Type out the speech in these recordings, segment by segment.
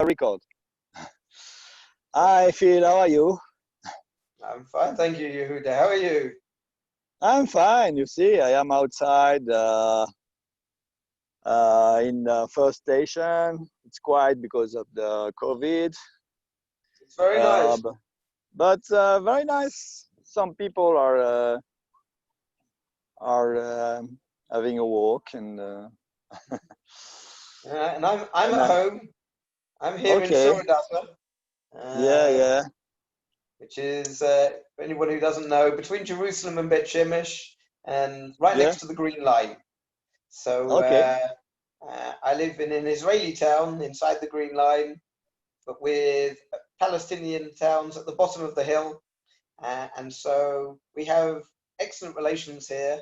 record. Hi, Phil. How are you? I'm fine, thank you, Yehuda. How are you? I'm fine. You see, I am outside in the first station. It's quiet because of the COVID. It's very nice. But very nice. Some people are having a walk and. And I'm at home. I'm here in Okay. Suradata, Yeah. which is, for anyone who doesn't know, between Jerusalem and Bet Shemesh, and right next to the Green Line. So Okay. I live in an Israeli town inside the Green Line, but with Palestinian towns at the bottom of the hill. And so we have excellent relations here.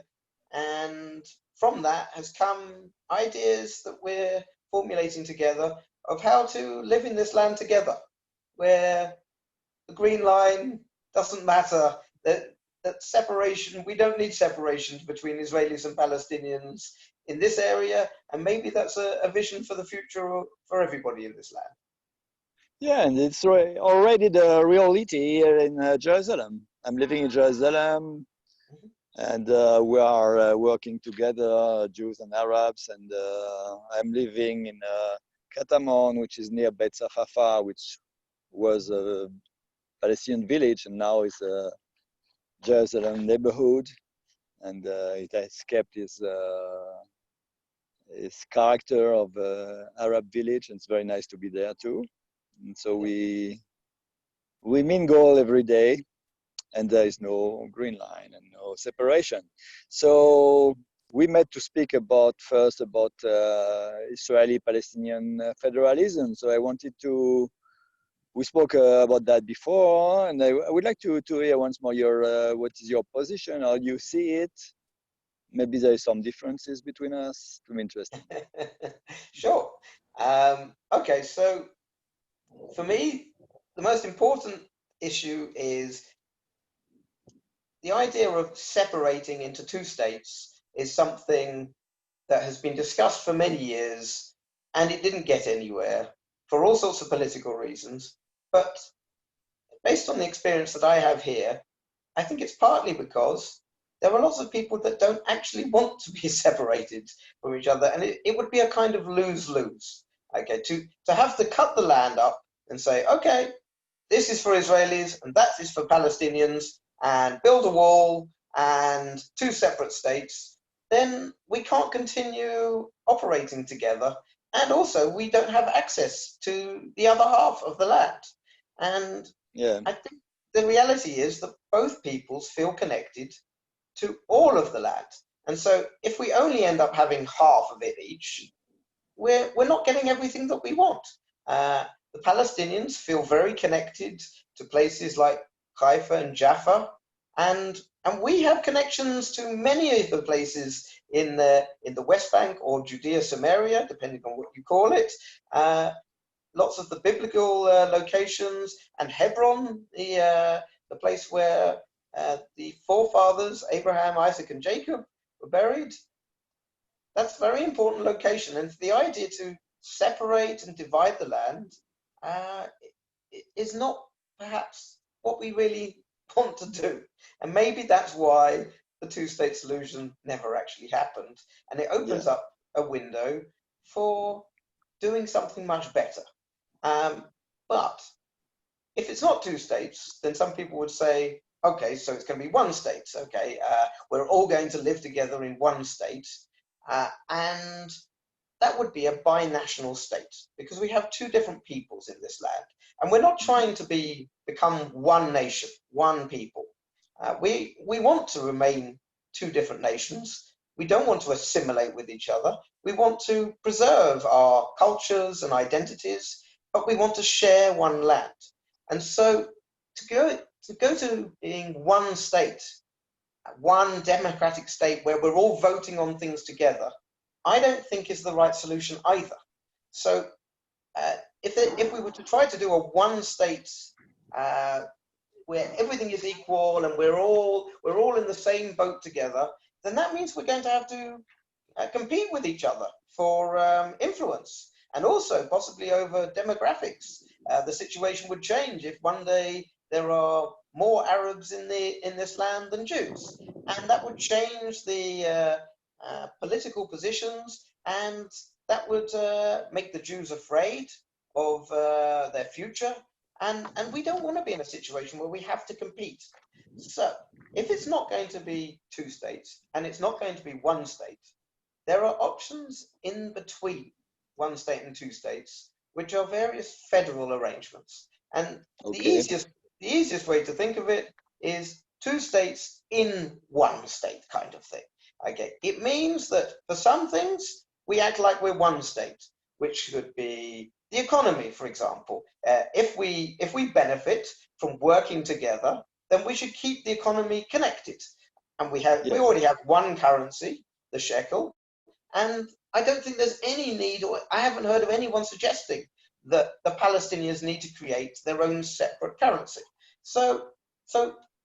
And from that has come ideas that we're formulating together of how to live in this land together, where the Green Line doesn't matter, that separation, we don't need separation between Israelis and Palestinians in this area, and maybe that's a vision for the future for everybody in this land. Yeah, and it's already the reality here in Jerusalem. I'm living in Jerusalem, and we are working together, Jews and Arabs, and I'm living in Katamon, which is near Beit Safafa, which was a Palestinian village, and now is a Jerusalem neighborhood, and it has kept its character of Arab village, and it's very nice to be there too. And so we mingle every day, and there is no green line and no separation. So we met to speak first about Israeli-Palestinian federalism. So I wanted to. We spoke about that before, and I would like to hear once more what is your position, how you see it. Maybe there is some differences between us. I'm interested. Sure. Okay, so for me, the most important issue is the idea of separating into two states is something that has been discussed for many years, and it didn't get anywhere for all sorts of political reasons. But based on the experience that I have here, I think it's partly because there are lots of people that don't actually want to be separated from each other, and it would be a kind of lose-lose. Okay, to have to cut the land up and say, okay, this is for Israelis and that is for Palestinians, and build a wall and two separate states, then we can't continue operating together. And also, we don't have access to the other half of the land. And Yeah. I think the reality is that both peoples feel connected to all of the land. And so if we only end up having half of it each, we're not getting everything that we want. The Palestinians feel very connected to places like Haifa and Jaffa, and we have connections to many of the places in the West Bank or Judea Samaria, depending on what you call it. Lots of the biblical locations, and Hebron, the place where the forefathers Abraham, Isaac, and Jacob were buried. That's a very important location, and the idea to separate and divide the land is not perhaps what we really want to do. And maybe that's why the two-state solution never actually happened, and it opens up a window for doing something much better. But if it's not two states, then some people would say, okay, so it's going to be one state. Okay, we're all going to live together in one state. And that would be a binational state, because we have two different peoples in this land. And we're not trying to become one nation, one people. We want to remain two different nations. We don't want to assimilate with each other. We want to preserve our cultures and identities, but we want to share one land. And so to go to being one state, one democratic state where we're all voting on things together, I don't think is the right solution either. So if we were to try to do a one state where everything is equal and we're all in the same boat together, then that means we're going to have to compete with each other for influence. and also possibly over demographics. The situation would change if one day there are more Arabs in this land than Jews, and that would change the political positions, and that would make the Jews afraid of their future, and we don't want to be in a situation where we have to compete. So if it's not going to be two states and it's not going to be one state, there are options in between one state and two states, which are various federal arrangements. And the easiest way to think of it is two states in one state kind of thing. Okay, it means that for some things we act like we're one state, which could be the economy, for example. If we benefit from working together, then we should keep the economy connected. And we already have one currency, the shekel, and I don't think there's any need, or I haven't heard of anyone suggesting that the Palestinians need to create their own separate currency. So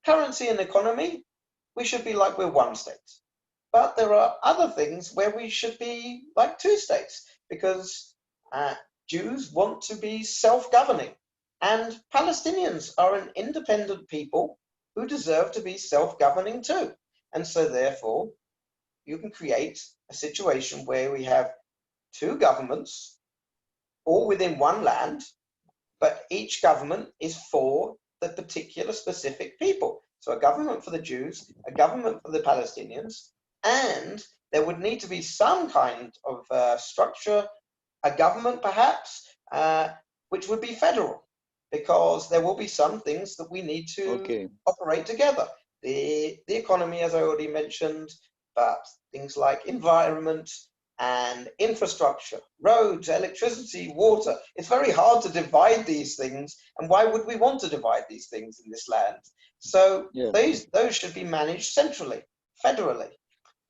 currency and economy, we should be like we're one state. But there are other things where we should be like two states, because Jews want to be self-governing, and Palestinians are an independent people who deserve to be self-governing too. And so therefore, you can create a situation where we have two governments, all within one land, but each government is for the particular specific people. So a government for the Jews, a government for the Palestinians, and there would need to be some kind of structure, a government perhaps, which would be federal, because there will be some things that we need to operate together. The economy, as I already mentioned, but things like environment and infrastructure, roads, electricity, water. It's very hard to divide these things, and why would we want to divide these things in this land? So those should be managed centrally, federally.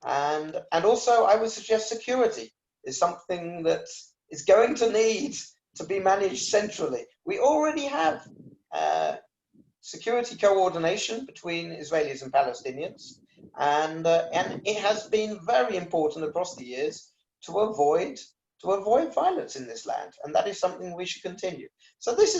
And also I would suggest security is something that is going to need to be managed centrally. We already have security coordination between Israelis and Palestinians, and it has been very important across the years to avoid violence in this land, and that is something we should continue. So these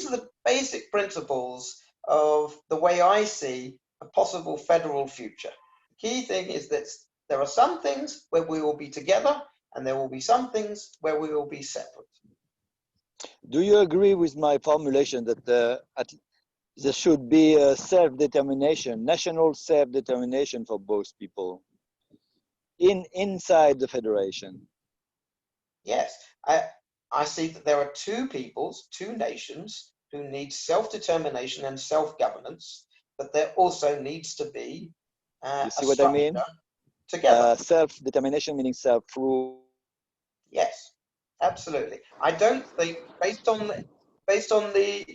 are the basic principles of the way I see a possible federal future. The key thing is that there are some things where we will be together, and there will be some things where we will be separate. Do you agree with my formulation that there should be a self-determination, national self-determination for both people inside the federation? Yes, I see that there are two peoples, two nations who need self-determination and self-governance, but there also needs to be you see what I mean? Together. Self-determination meaning self-rule. Yes, absolutely. I don't think, based on the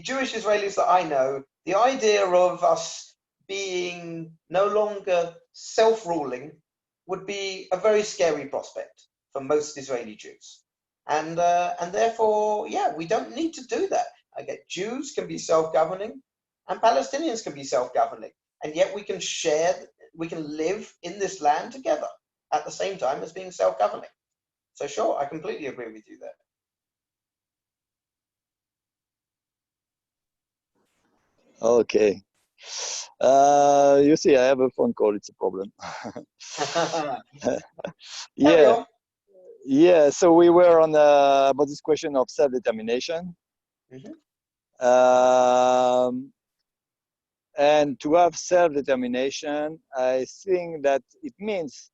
Jewish Israelis that I know, the idea of us being no longer self-ruling would be a very scary prospect for most Israeli Jews. And therefore, we don't need to do that. Jews can be self-governing and Palestinians can be self-governing. And yet we can live in this land together at the same time as being self-governing. So sure, I completely agree with you there. Okay. You see, I have a phone call. It's a problem. Yeah. So we were on about this question of self-determination. And to have self-determination, I think that it means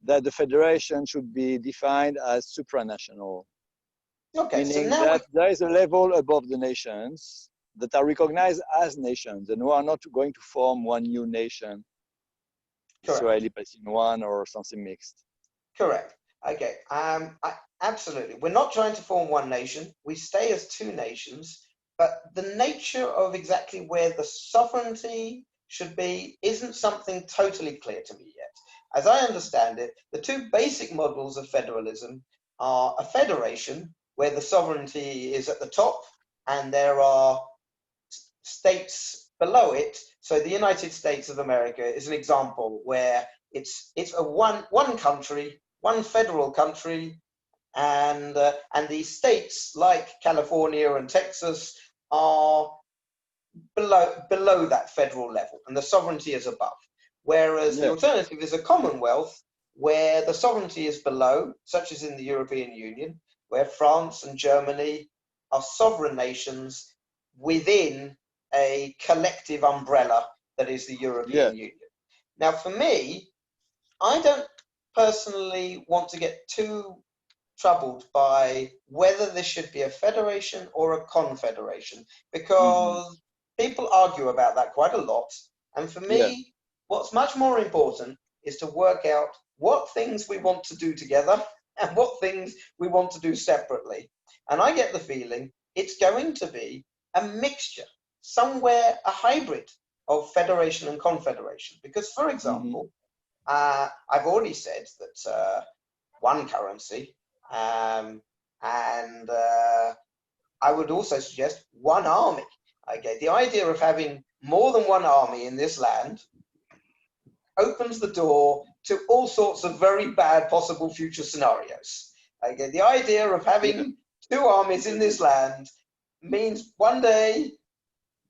that the federation should be defined as supranational. Meaning that there is a level above the nations that are recognized as nations, and who are not going to form one new nation, Israeli-Palestinian one or something mixed. Correct. Okay. Absolutely. We're not trying to form one nation. We stay as two nations, but the nature of exactly where the sovereignty should be isn't something totally clear to me yet. As I understand it, the two basic models of federalism are a federation where the sovereignty is at the top and there are states below it. So the United States of America is an example where it's a one country, one federal country, and these states like California and Texas are below that federal level, and the sovereignty is above. Whereas the alternative is a commonwealth where the sovereignty is below, such as in the European Union, where France and Germany are sovereign nations within a collective umbrella that is the European Union. Now, for me, I don't personally want to get too troubled by whether this should be a federation or a confederation, because people argue about that quite a lot. And for me, what's much more important is to work out what things we want to do together and what things we want to do separately. And I get the feeling it's going to be a mixture, somewhere a hybrid of federation and confederation. Because, for example, I've already said that one currency, and I would also suggest one army. Okay, the idea of having more than one army in this land opens the door to all sorts of very bad possible future scenarios. Okay, the idea of having two armies in this land means one day,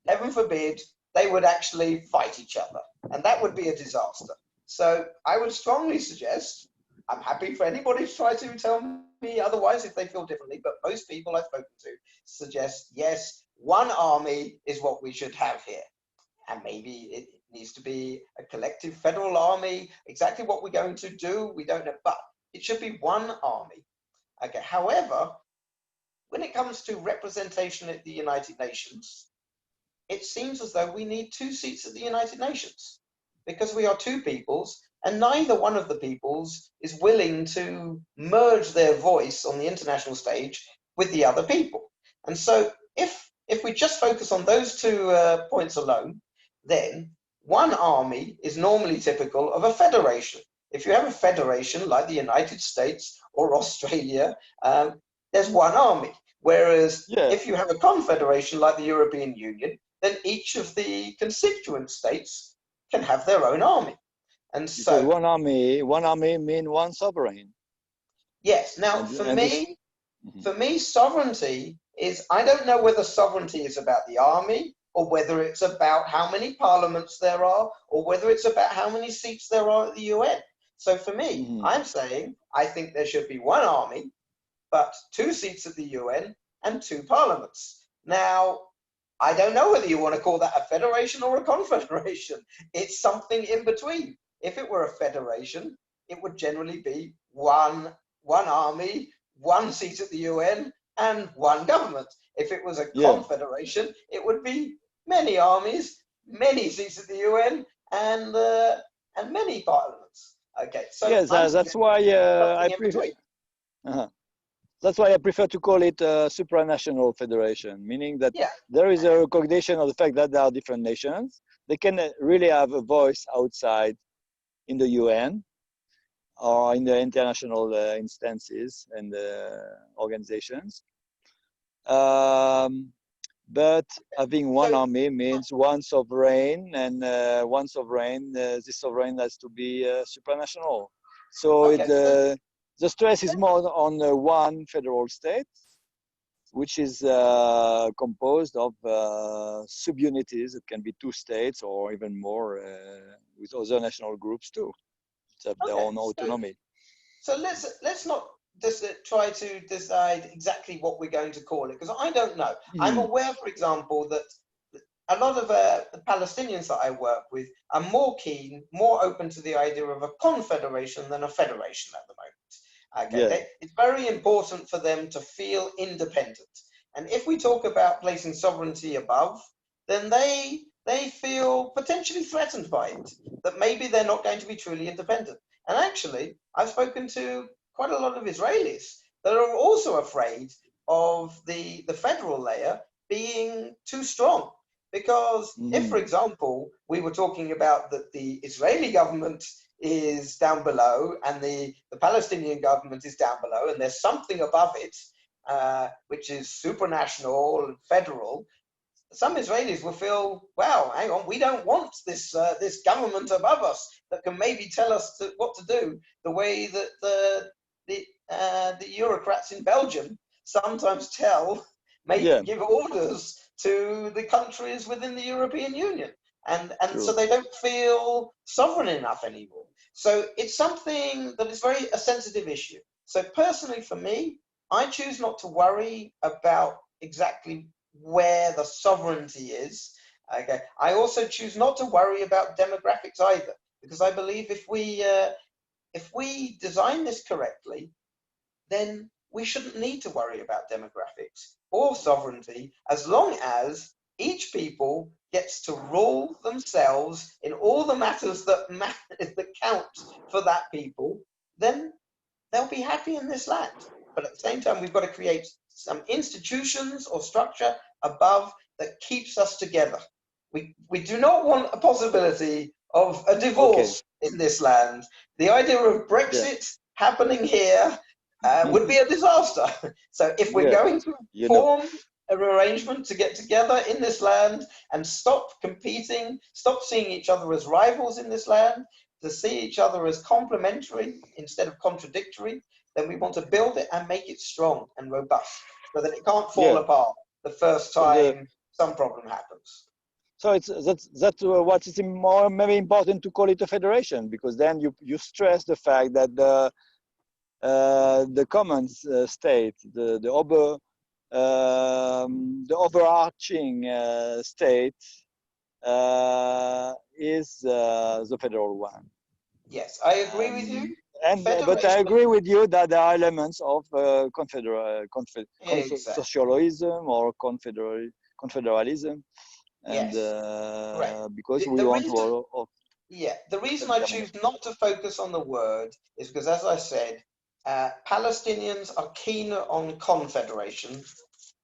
heaven forbid, they would actually fight each other, and that would be a disaster. So I would strongly suggest, I'm happy for anybody to try to tell me otherwise if they feel differently, but most people I've spoken to suggest, yes, one army is what we should have here. And maybe it needs to be a collective federal army. Exactly what we're going to do, we don't know, but it should be one army. Okay. However, when it comes to representation at the United Nations, it seems as though we need two seats at the United Nations because we are two peoples, and neither one of the peoples is willing to merge their voice on the international stage with the other people. And so if we just focus on those two points alone, then one army is normally typical of a federation. If you have a federation like the United States or Australia, there's one army. Whereas if you have a confederation like the European Union, then each of the constituent states can have their own army. And so because one army means one sovereign. Yes. Now, for me, sovereignty is, I don't know whether sovereignty is about the army or whether it's about how many parliaments there are or whether it's about how many seats there are at the UN. So for me, I'm saying I think there should be one army, but two seats at the UN and two parliaments. Now, I don't know whether you want to call that a federation or a confederation. It's something in between. If it were a federation, it would generally be one army, one seat at the UN, and one government. If it was a confederation, it would be many armies, many seats at the UN, and many parliaments. Okay, so yes, that's why I prefer. That's why I prefer to call it a supranational federation, meaning that there is a recognition of the fact that there are different nations. They can really have a voice outside in the UN or in the international instances and organizations. But having one army means one sovereign, and one sovereign, this sovereign has to be supranational. So the stress is more on one federal state, which is composed of subunities. It can be two states or even more with other national groups too. They have their own autonomy. So let's not just try to decide exactly what we're going to call it, because I don't know. I'm aware, for example, that a lot of the Palestinians that I work with are more keen, more open to the idea of a confederation than a federation at the moment. Okay, it's very important for them to feel independent. And if we talk about placing sovereignty above, then they feel potentially threatened by it, that maybe they're not going to be truly independent. And actually, I've spoken to quite a lot of Israelis that are also afraid of the federal layer being too strong. Because if, for example, we were talking about that the Israeli government is down below and the Palestinian government is down below, and there's something above it, which is supranational and federal, some Israelis will feel, wow, hang on, we don't want this this government above us that can maybe tell us what to do, the way that the bureaucrats in Belgium sometimes give orders to the countries within the European Union. And so they don't feel sovereign enough anymore. So it's something that is a sensitive issue. So personally for me, I choose not to worry about exactly where the sovereignty is. Okay. I also choose not to worry about demographics either, because I believe if we design this correctly, then we shouldn't need to worry about demographics or sovereignty, as long as each people gets to rule themselves in all the matters that count for that people. Then they'll be happy in this land. But at the same time, we've got to create some institutions or structure above that keeps us together. We do not want a possibility of a divorce in this land. The idea of Brexit happening here would be a disaster. So if we're going to form an arrangement to get together in this land and stop competing, stop seeing each other as rivals in this land, to see each other as complementary instead of contradictory, then we want to build it and make it strong and robust so that it can't fall apart the first time some problem happens. So that's what is more maybe important to call it a federation, because then you stress the fact that the common state, the overarching state is the federal one. Yes, I agree with you. But I agree with you that there are elements of socialism or confederalism, and because we want to. The reason I choose not to focus on the word is because, as I said, Palestinians are keener on confederation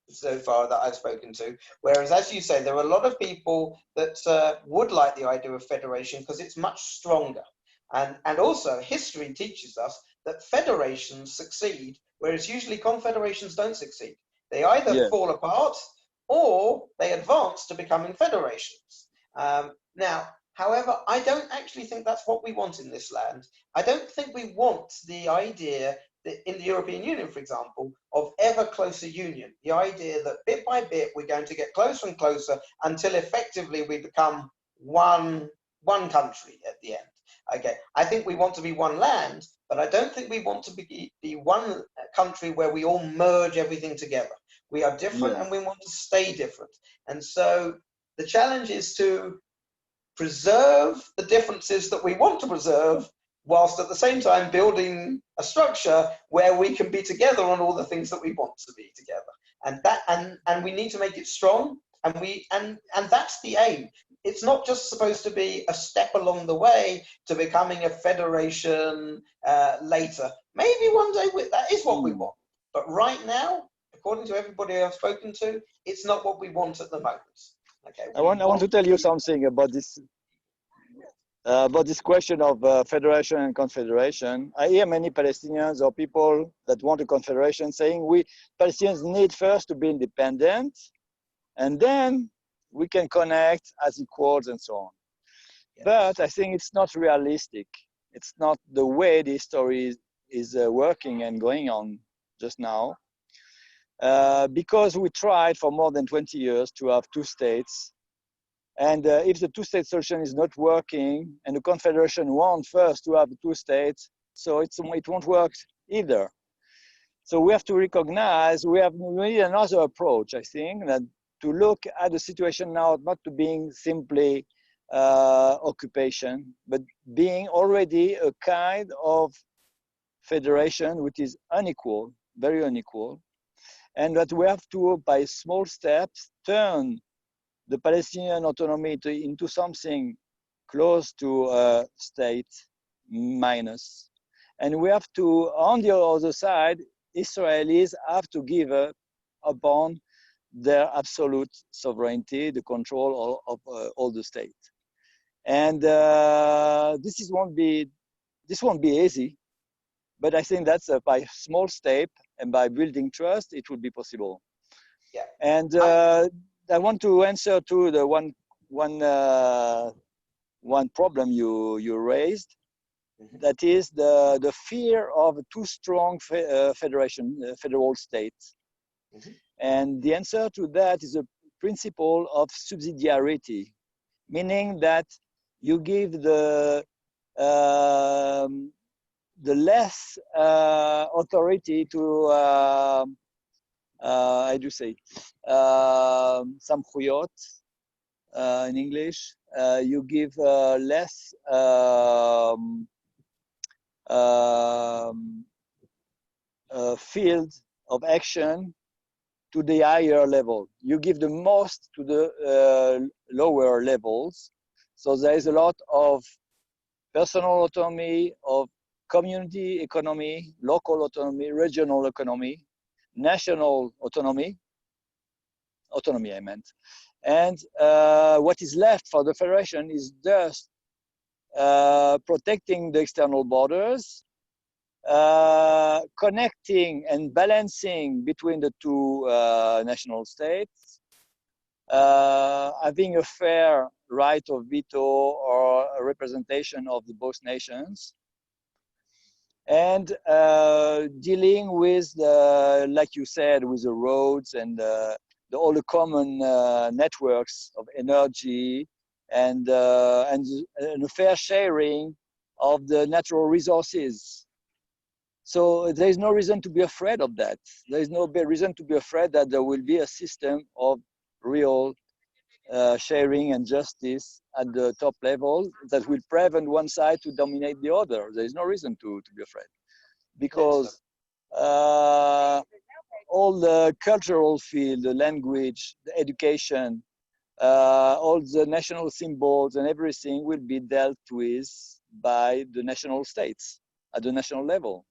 so far that I've spoken to, whereas, as you say, there are a lot of people that would like the idea of federation because it's much stronger. And also, history teaches us that federations succeed, whereas usually confederations don't succeed. They either fall apart or they advance to becoming federations. Now, however, I don't actually think that's what we want in this land. I don't think we want the idea that in the European Union, for example, of ever closer union. The idea that bit by bit we're going to get closer and closer until effectively we become one country at the end. Okay, I think we want to be one land, but I don't think we want to be one country where we all merge everything together. We are different and we want to stay different. And so the challenge is to preserve the differences that we want to preserve, whilst at the same time building a structure where we can be together on all the things that we want to be together. And we need to make it strong, and that's the aim. It's not just supposed to be a step along the way to becoming a federation later. Maybe one day that is what we want. But right now, according to everybody I've spoken to, it's not what we want at the moment. Okay. I want to tell you something about this question of federation and confederation. I hear many Palestinians or people that want a confederation saying we Palestinians need first to be independent, and then we can connect as equals and so on. Yes. But I think it's not realistic. It's not the way the story is working and going on just now. Because we tried for more than 20 years to have two states. And if the two-state solution is not working, and the Confederation wants first to have two states, so it won't work either. So we have to recognize we need another approach, I think, that to look at the situation now, not to being simply occupation, but being already a kind of federation which is unequal, very unequal, and that we have to, by small steps, turn the Palestinian autonomy into something close to a state minus. And we have to, on the other side, Israelis have to give up upon their absolute sovereignty, the control of all the state. And this won't be easy, but I think that's by small step and by building trust, it will be possible. Yeah. And I want to answer to the one problem you raised. That is the fear of too strong federal states. And the answer to that is a principle of subsidiarity, meaning that you give the less authority to how do you say samchuyot in English. You give less field of action to the higher level. You give the most to the lower levels. So there is a lot of personal autonomy, of community economy, local autonomy, regional autonomy, national autonomy, I meant. And what is left for the federation is just protecting the external borders, connecting and balancing between the two national states, having a fair right of veto or a representation of the both nations, and dealing with like you said, with the roads and all the common networks of energy and a fair sharing of the natural resources. So there is no reason to be afraid of that. There is no reason to be afraid that there will be a system of real sharing and justice at the top level that will prevent one side to dominate the other. There is no reason to be afraid, because all the cultural field, the language, the education, all the national symbols and everything will be dealt with by the national states at the national level.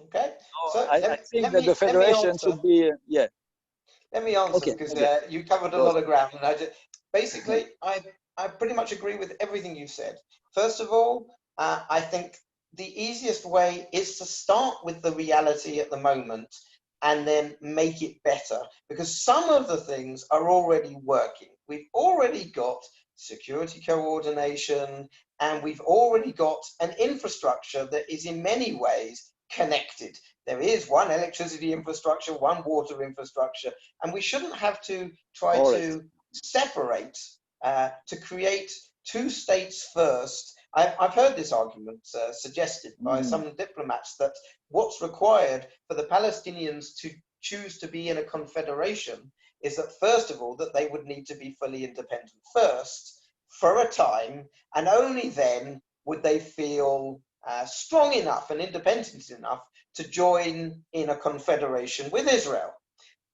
Okay, so I think that the federation should be, yeah. Let me answer, because you covered a lot of ground, and basically, I pretty much agree with everything you said. First of all, I think the easiest way is to start with the reality at the moment and then make it better, because some of the things are already working. We've already got security coordination, and we've already got an infrastructure that is in many ways connected. There is one electricity infrastructure, one water infrastructure, and we shouldn't have to try to separate, to create two states first. I've heard this argument suggested by some diplomats, that what's required for the Palestinians to choose to be in a confederation is that, first of all, that they would need to be fully independent first for a time, and only then would they feel strong enough and independent enough to join in a confederation with Israel.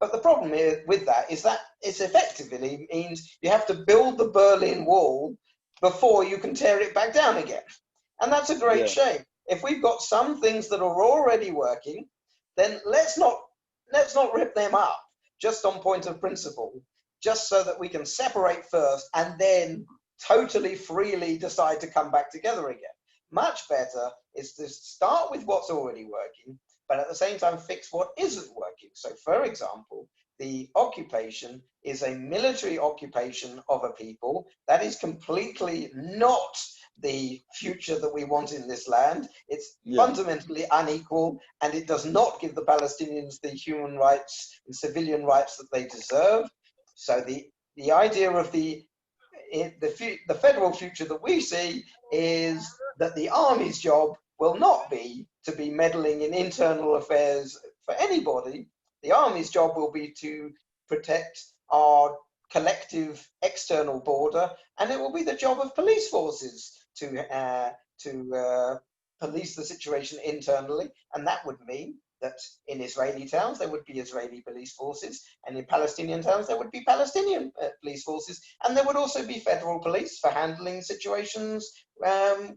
But the problem with that is that it effectively means you have to build the Berlin Wall before you can tear it back down again. And that's a great shame. If we've got some things that are already working, then let's not rip them up just on point of principle, just so that we can separate first and then totally freely decide to come back together again. Much better is to start with what's already working, but at the same time fix what isn't working. So, for example, the occupation is a military occupation of a people. That is completely not the future that we want in this land. It's fundamentally unequal, and it does not give the Palestinians the human rights and civilian rights that they deserve. So the idea of the federal future that we see is that the army's job will not be to be meddling in internal affairs for anybody. The army's job will be to protect our collective external border, and it will be the job of police forces to police the situation internally, and that would mean that in Israeli towns there would be Israeli police forces, and in Palestinian towns there would be Palestinian police forces, and there would also be federal police for handling situations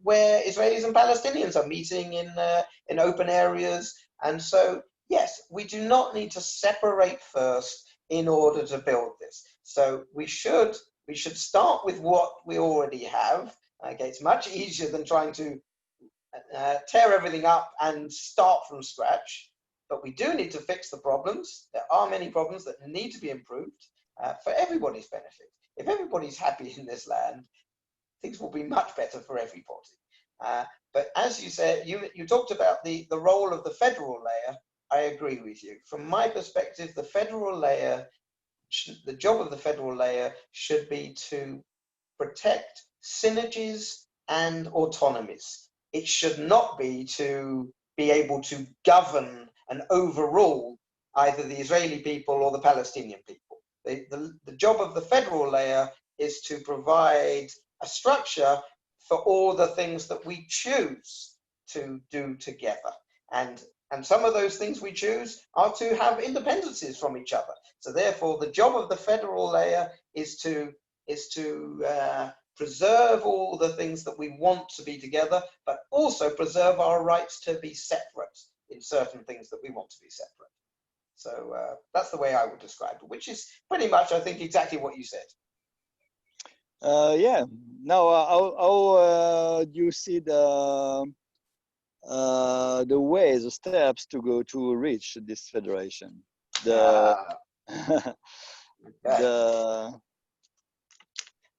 where Israelis and Palestinians are meeting in open areas. And so, yes, we do not need to separate first in order to build this. So we should start with what we already have. Okay, it's much easier than trying to tear everything up and start from scratch. But we do need to fix the problems. There are many problems that need to be improved for everybody's benefit. If everybody's happy in this land, things will be much better for everybody. But as you said, you talked about the role of the federal layer. I agree with you. From my perspective, the federal layer, the job of the federal layer should be to protect synergies and autonomies. It should not be to be able to govern and overrule either the Israeli people or the Palestinian people. The job of the federal layer is to provide a structure for all the things that we choose to do together. And some of those things we choose are to have independencies from each other. So therefore, the job of the federal layer is to preserve all the things that we want to be together, but also preserve our rights to be separate in certain things that we want to be separate. So that's the way I would describe it, which is pretty much, I think, exactly what you said. Yeah. Now, how do you see the ways, the steps to go to reach this federation?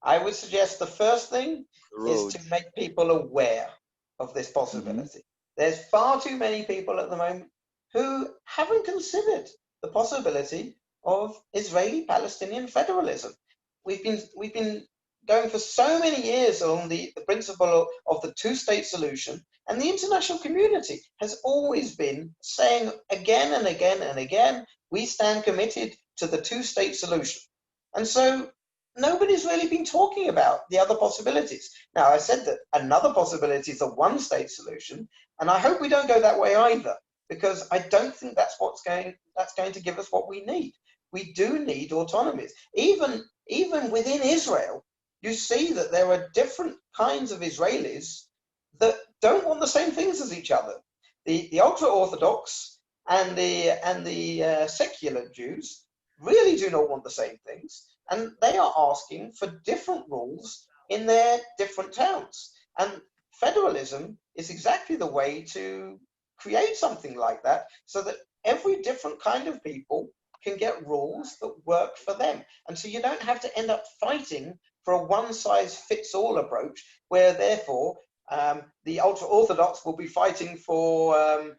I would suggest the first thing is to make people aware of this possibility. Mm-hmm. There's far too many people at the moment who haven't considered the possibility of Israeli-Palestinian federalism. We've been going for so many years on the principle of the two-state solution, and the international community has always been saying again and again and again, we stand committed to the two-state solution. And so nobody's really been talking about the other possibilities. Now, I said that another possibility is a one-state solution, and I hope we don't go that way either, because I don't think that's going to give us what we need. We do need autonomies. Even within Israel, you see that there are different kinds of Israelis that don't want the same things as each other. The ultra-Orthodox and the secular Jews really do not want the same things, and they are asking for different rules in their different towns. And federalism is exactly the way to create something like that, so that every different kind of people can get rules that work for them. And so you don't have to end up fighting for a one-size-fits-all approach, where therefore the ultra-Orthodox will be fighting for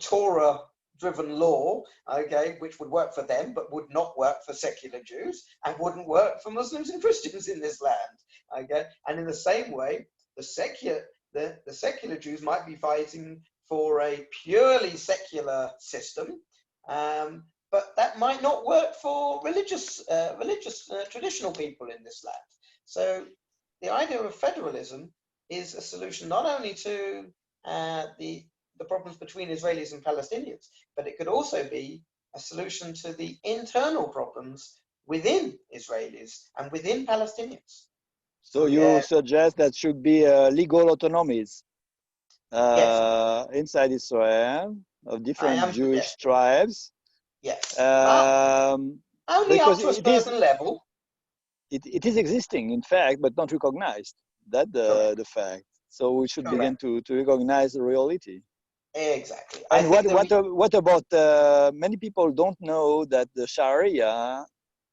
Torah-driven law, okay, which would work for them, but would not work for secular Jews, and wouldn't work for Muslims and Christians in this land, okay? And in the same way, the secular Jews might be fighting for a purely secular system, but that might not work for religious traditional people in this land. So the idea of federalism is a solution not only to the problems between Israelis and Palestinians, but it could also be a solution to the internal problems within Israelis and within Palestinians. So you suggest that should be legal autonomies yes. Inside Israel of different Jewish tribes. Yes. Only up to a certain level. It is existing, in fact, but not recognized. That's the fact. So we should begin to recognize the reality. Exactly. And what about many people don't know that the Sharia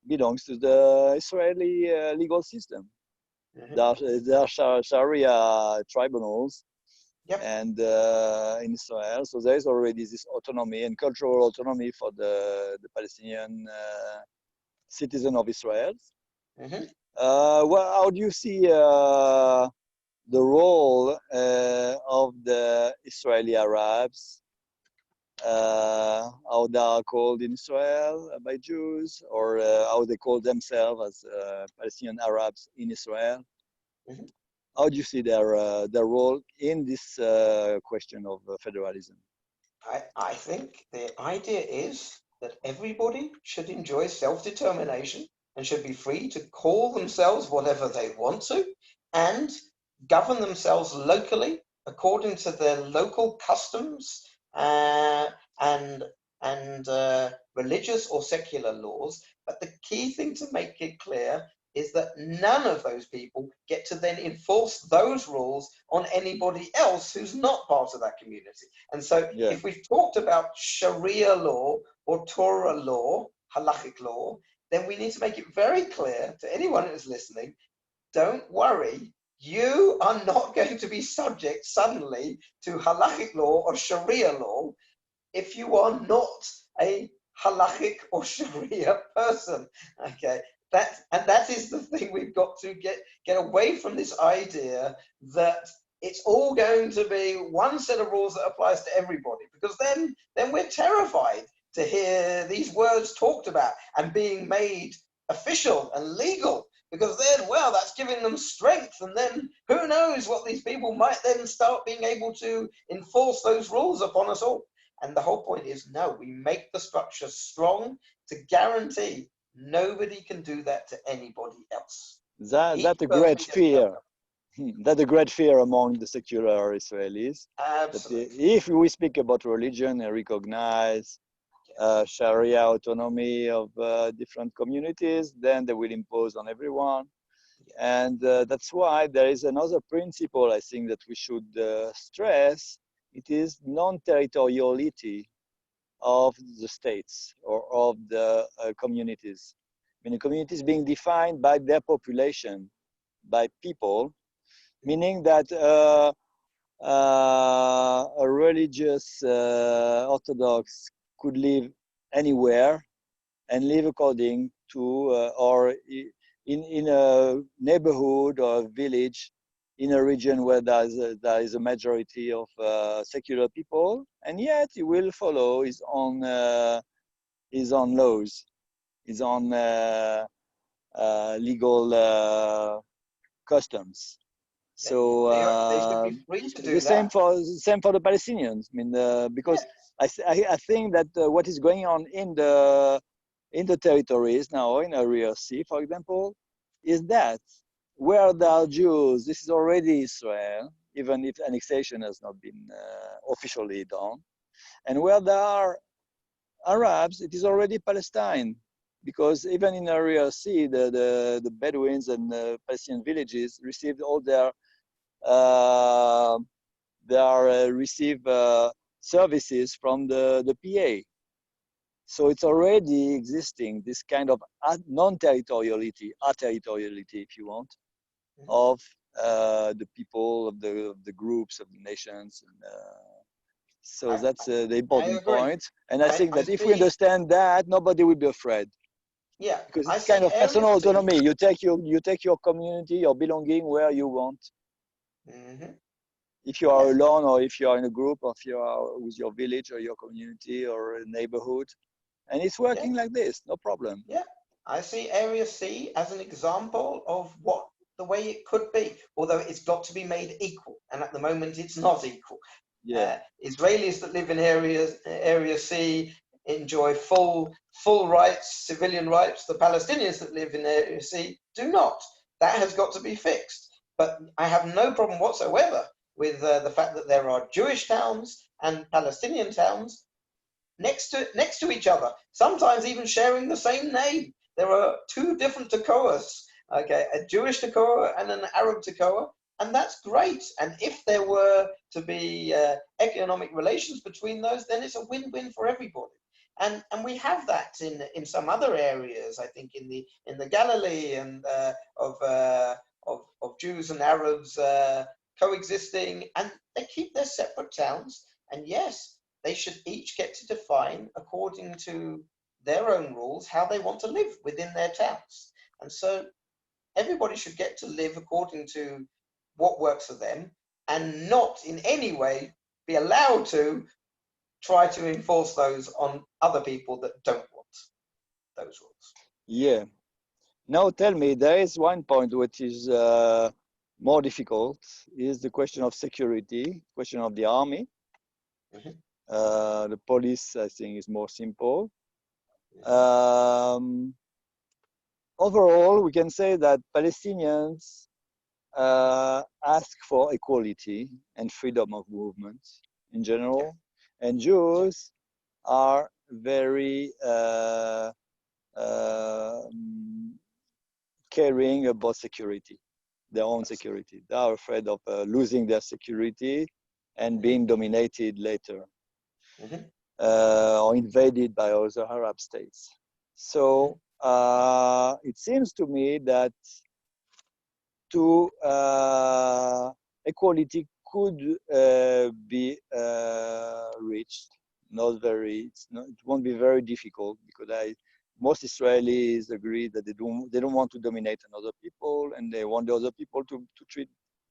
belongs to the Israeli legal system. Mm-hmm. There are Sharia tribunals and in Israel, so there is already this autonomy and cultural autonomy for the Palestinian citizen of Israel. Mm-hmm. Well, how do you see the role of the Israeli Arabs, how they are called in Israel by Jews, or how they call themselves as Palestinian Arabs in Israel? Mm-hmm. How do you see their role in this question of federalism? I think the idea is that everybody should enjoy self-determination and should be free to call themselves whatever they want to, and govern themselves locally according to their local customs and religious or secular laws. But the key thing to make it clear is that none of those people get to then enforce those rules on anybody else who's not part of that community. And so if we've talked about Sharia law or Torah law, halachic law, then we need to make it very clear to anyone who's listening, don't worry, you are not going to be subject suddenly to halachic law or Sharia law if you are not a halachic or Sharia person. Okay, that is the thing we've got to get away from, this idea that it's all going to be one set of rules that applies to everybody, because then we're terrified to hear these words talked about and being made official and legal, because then, well, that's giving them strength, and then who knows what these people might then start being able to enforce those rules upon us all. And the whole point is, no, we make the structure strong to guarantee nobody can do that to anybody else. That's a great fear. That's a great fear among the secular Israelis. Absolutely. That if we speak about religion and recognize Sharia autonomy of different communities, then they will impose on everyone. And that's why there is another principle I think that we should stress. It is non-territoriality of the states or of the communities. I mean, the communities being defined by their population, by people, meaning that a religious Orthodox could live anywhere and live according to, or in a neighborhood or a village in a region where there is a majority of secular people, and yet he will follow his own laws, his own legal customs. So they should be free to do the same for the Palestinians. I mean, because I think that what is going on in the territories now in Area C, for example, is that where there are Jews, this is already Israel, even if annexation has not been officially done, and where there are Arabs, it is already Palestine. Because even in Area C, the Bedouins and Palestinian villages received all their receive services from the PA. So it's already existing, this kind of non-territoriality, aterritoriality, if you want, of the people, of the groups, of the nations. And, so that's the important point. And I think that if we understand that, nobody will be afraid. Yeah, because it's kind of personal autonomy. You take your community, your belonging where you want. Mm-hmm. If you are alone, or if you are in a group, or if you are with your village or your community or a neighborhood, and it's working like this, no problem. Yeah, I see Area C as an example of the way it could be, although it's got to be made equal, and at the moment it's not equal. Yeah. Israelis that live in Area C enjoy full rights, civilian rights. The Palestinians that live in Area C do not. That has got to be fixed. But I have no problem whatsoever with the fact that there are Jewish towns and Palestinian towns next to each other, sometimes even sharing the same name. There are two different Tekoas, okay, a Jewish Tekoa and an Arab Tekoa, and that's great. And if there were to be economic relations between those, then it's a win-win for everybody. And we have that in some other areas. I think in the Galilee and of Jews and Arabs coexisting, and they keep their separate towns. And yes, they should each get to define, according to their own rules, how they want to live within their towns. And so everybody should get to live according to what works for them, and not in any way be allowed to try to enforce those on other people that don't want those rules. Yeah. Now tell me, there is one point which is more difficult, is the question of security, question of the army. Mm-hmm. The police, I think, is more simple. Overall, we can say that Palestinians ask for equality and freedom of movement in general, and Jews are very caring about security, their own security. They are afraid of losing their security and being dominated later. Or invaded by other Arab states. So it seems to me that to equality could be reached. Not very. It won't be very difficult because most Israelis agree that they don't want to dominate another people, and they want the other people to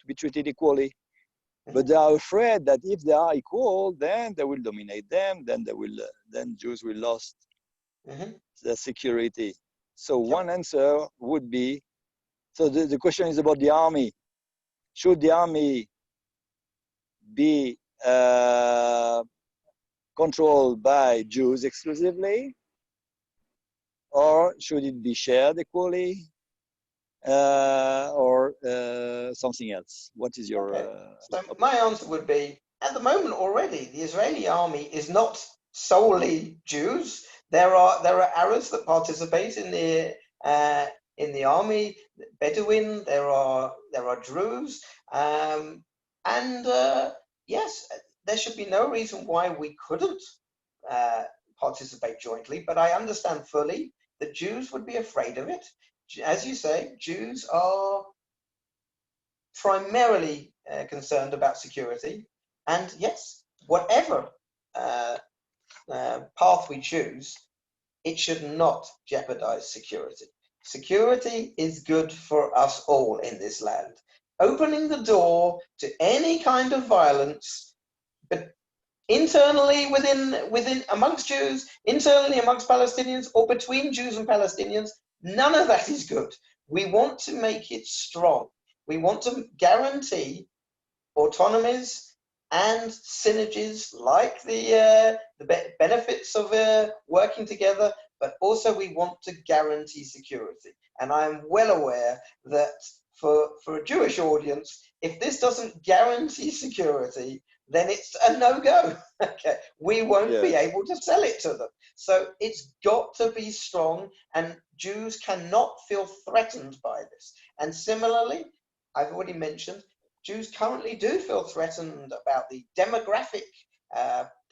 be treated equally. But they are afraid that if they are equal, then they will dominate them. Then Jews will lose their security. So one answer would be. So the question is about the army. Should the army be controlled by Jews exclusively, or should it be shared equally, or something else? What is your? So my answer would be: at the moment already, the Israeli army is not solely Jews. There are Arabs that participate in the army, Bedouin. There are Druze, and yes, there should be no reason why we couldn't participate jointly. But I understand fully that Jews would be afraid of it. As you say, Jews are primarily concerned about security, and yes, whatever path we choose, it should not jeopardize security. Security is good for us all in this land. Opening the door to any kind of violence, but internally within amongst Jews, internally amongst Palestinians, or between Jews and Palestinians, none of that is good. We want to make it strong. We want to guarantee autonomies and synergies, like the benefits of working together, but also we want to guarantee security. And I am well aware that for a Jewish audience, if this doesn't guarantee security, then it's a no-go. Okay, we won't be able to sell it to them. So it's got to be strong, and Jews cannot feel threatened by this. And similarly, I've already mentioned, Jews currently do feel threatened about the demographic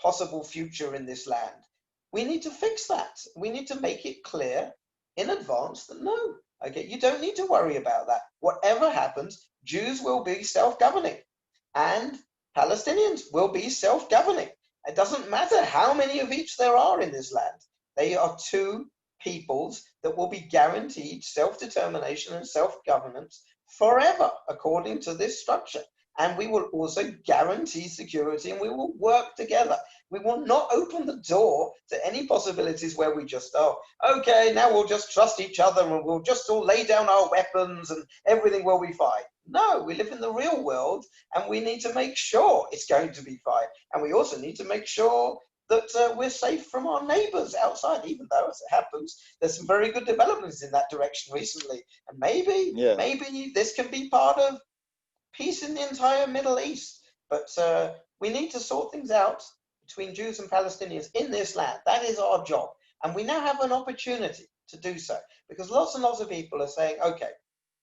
possible future in this land. We need to fix that. We need to make it clear in advance that no, okay, you don't need to worry about that. Whatever happens, Jews will be self-governing, and Palestinians will be self-governing. It doesn't matter how many of each there are in this land. They are two peoples that will be guaranteed self-determination and self-governance forever, according to this structure. And we will also guarantee security, and we will work together. We will not open the door to any possibilities where we just, oh, okay, now we'll just trust each other and we'll just all lay down our weapons and everything will be fine. No, we live in the real world, and we need to make sure it's going to be fine. And we also need to make sure that we're safe from our neighbors outside, even though, as it happens, there's some very good developments in that direction recently. And maybe this can be part of peace in the entire Middle East. But we need to sort things out between Jews and Palestinians in this land. That is our job. And we now have an opportunity to do so, because lots and lots of people are saying, okay,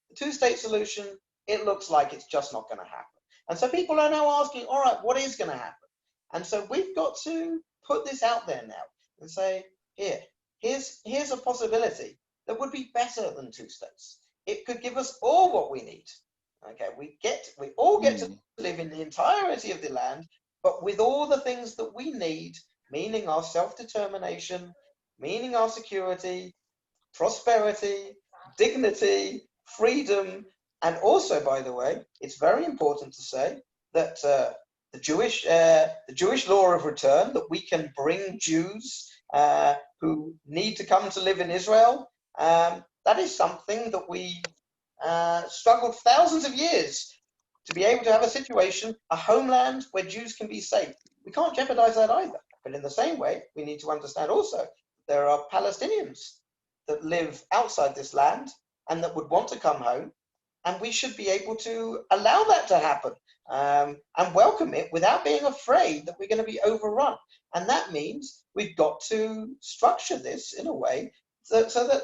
the two-state solution, it looks like it's just not going to happen. And so people are now asking, all right, what is going to happen? And so we've got to put this out there now and say, here's a possibility that would be better than two states. It could give us all what we need. Okay, we all get to live in the entirety of the land, but with all the things that we need, meaning our self-determination, meaning our security, prosperity, dignity, freedom, and also, by the way, it's very important to say that the Jewish law of return, that we can bring Jews who need to come to live in Israel, that is something that we struggled thousands of years to be able to have a situation, a homeland where Jews can be safe. We can't jeopardize that either. But in the same way, we need to understand also there are Palestinians that live outside this land and that would want to come home, and we should be able to allow that to happen and welcome it without being afraid that we're going to be overrun. And that means we've got to structure this in a way so that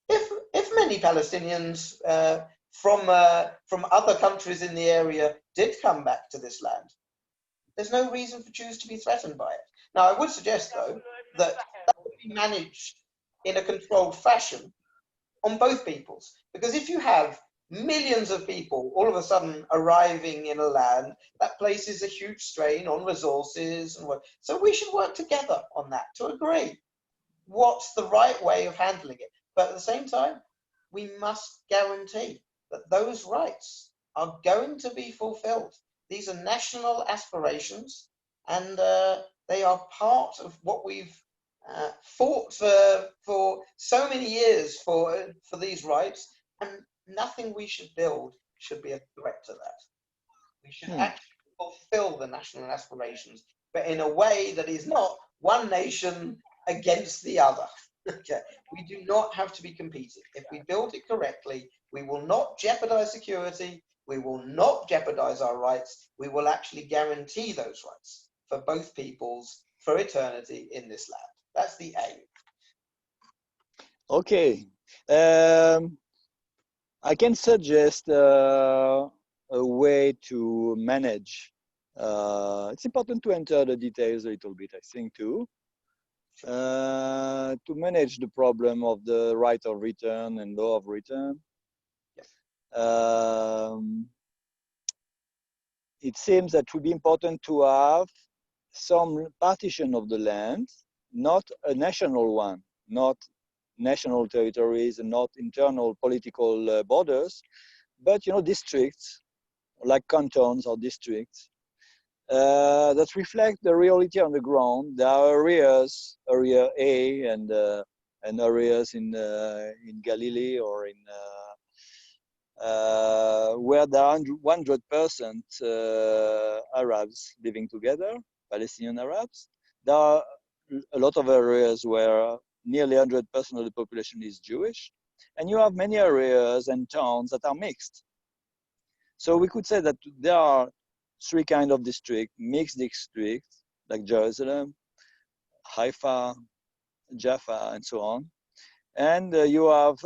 if many Palestinians from other countries in the area did come back to this land, there's no reason for Jews to be threatened by it. Now, I would suggest, though, that would be managed in a controlled fashion on both peoples. Because if you have millions of people all of a sudden arriving in a land that places a huge strain on resources and what. So we should work together on that to agree what's the right way of handling it. But at the same time, we must guarantee that those rights are going to be fulfilled. These are national aspirations, and they are part of what we've fought for so many years for these rights, and nothing we should build should be a threat to that. We should actually fulfill the national aspirations, but in a way that is not one nation against the other. Okay. We do not have to be competing. If we build it correctly, we will not jeopardize security, we will not jeopardize our rights, we will actually guarantee those rights for both peoples for eternity in this land. That's the aim. Okay. I can suggest a way to manage. It's important to enter the details a little bit, I think, too. To manage the problem of the right of return and law of return. Yes. It seems that it would be important to have some partition of the land, not a national one, not national territories and not internal political borders, but districts like cantons or districts that reflect the reality on the ground. There are areas, area A and areas in Galilee or in where there are 100% Arabs living together, Palestinian Arabs. There are a lot of areas where nearly 100% of the population is Jewish, and you have many areas and towns that are mixed. So we could say that there are three kinds of districts, mixed districts, like Jerusalem, Haifa, Jaffa, and so on. And you have